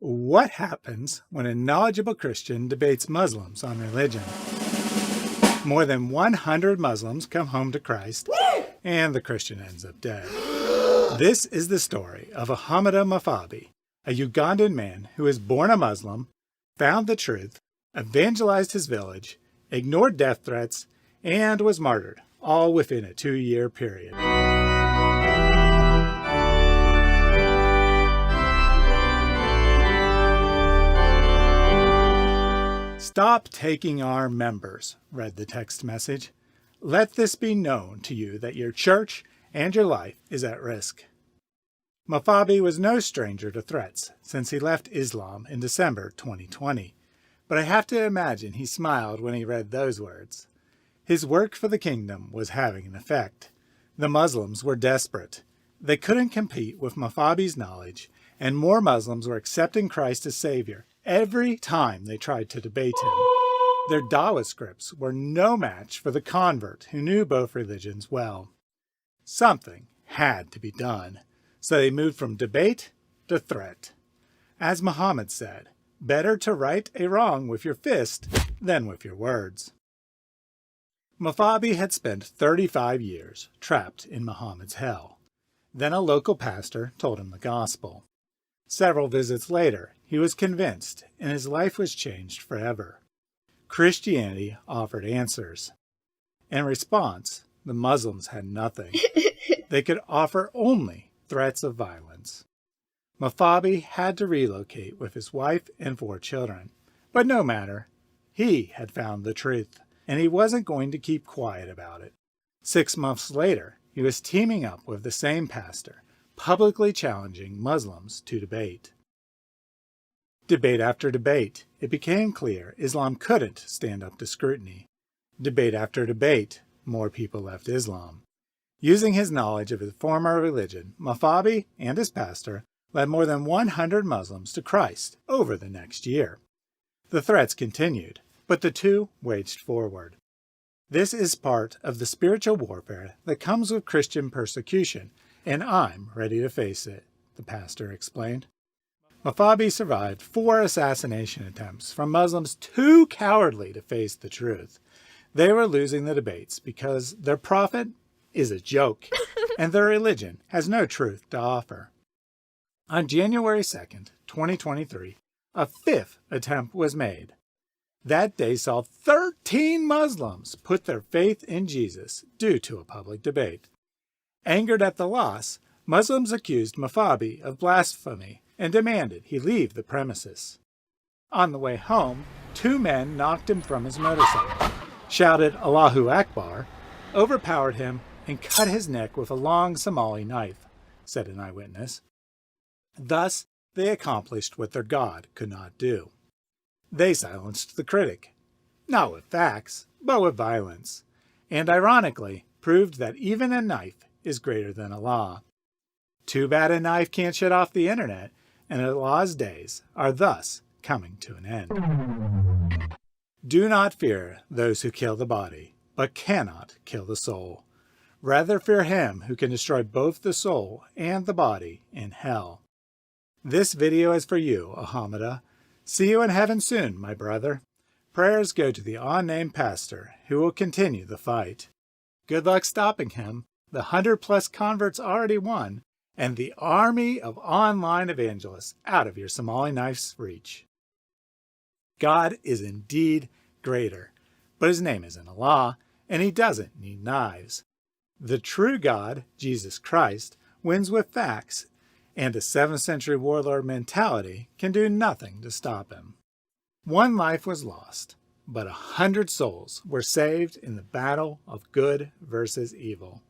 What happens when a knowledgeable Christian debates Muslims on religion? More than 100 Muslims come home to Christ, and the Christian ends up dead. This is the story of Ahamada Mafabi, a Ugandan man who was born a Muslim, found the truth, evangelized his village, ignored death threats, and was martyred, all within a 2-year period. "Stop taking our members," read the text message. "Let this be known to you that your church and your life is at risk." Mafabi was no stranger to threats since he left Islam in December 2020, but I have to imagine he smiled when he read those words. His work for the kingdom was having an effect. The Muslims were desperate. They couldn't compete with Mafabi's knowledge, and more Muslims were accepting Christ as Savior every time they tried to debate him. Their dawah scripts were no match for the convert who knew both religions well. Something had to be done, so they moved from debate to threat. As Muhammad said, better to right a wrong with your fist than with your words. Mafabi had spent 35 years trapped in Muhammad's hell. Then a local pastor told him the gospel. Several visits later, he was convinced, and his life was changed forever. Christianity offered answers. In response, the Muslims had nothing. They could offer only threats of violence. Mafabi had to relocate with his wife and 4 children. But no matter, he had found the truth, and he wasn't going to keep quiet about it. 6 months later, he was teaming up with the same pastor, publicly challenging Muslims to debate. Debate after debate, it became clear Islam couldn't stand up to scrutiny. Debate after debate, more people left Islam. Using his knowledge of his former religion, Mafabi and his pastor led more than 100 Muslims to Christ over the next year. The threats continued, but the two waged forward. This is part of the spiritual warfare that comes with Christian persecution, and I'm ready to face it, the pastor explained. Mafabi survived 4 assassination attempts from Muslims too cowardly to face the truth. They were losing the debates because their prophet is a joke, and their religion has no truth to offer. On January 2nd, 2023, a 5th attempt was made. That day saw 13 Muslims put their faith in Jesus due to a public debate. Angered at the loss, Muslims accused Mafabi of blasphemy and demanded he leave the premises. On the way home, 2 men knocked him from his motorcycle, shouted Allahu Akbar, overpowered him, and cut his neck with a long Somali knife, said an eyewitness. Thus, they accomplished what their God could not do. They silenced the critic, not with facts, but with violence, and ironically proved that even a knife is greater than Allah. Too bad a knife can't shut off the internet, and Allah's days are thus coming to an end. Do not fear those who kill the body, but cannot kill the soul. Rather fear him who can destroy both the soul and the body in hell. This video is for you, Ahamada. See you in heaven soon, my brother. Prayers go to the unnamed pastor who will continue the fight. Good luck stopping him, the 100+ converts already won, and the army of online evangelists out of your Somali knife's reach. God is indeed greater, but his name isn't Allah, and he doesn't need knives. The true God, Jesus Christ, wins with facts, and a 7th century warlord mentality can do nothing to stop him. 1 life was lost, but 100 souls were saved in the battle of good versus evil.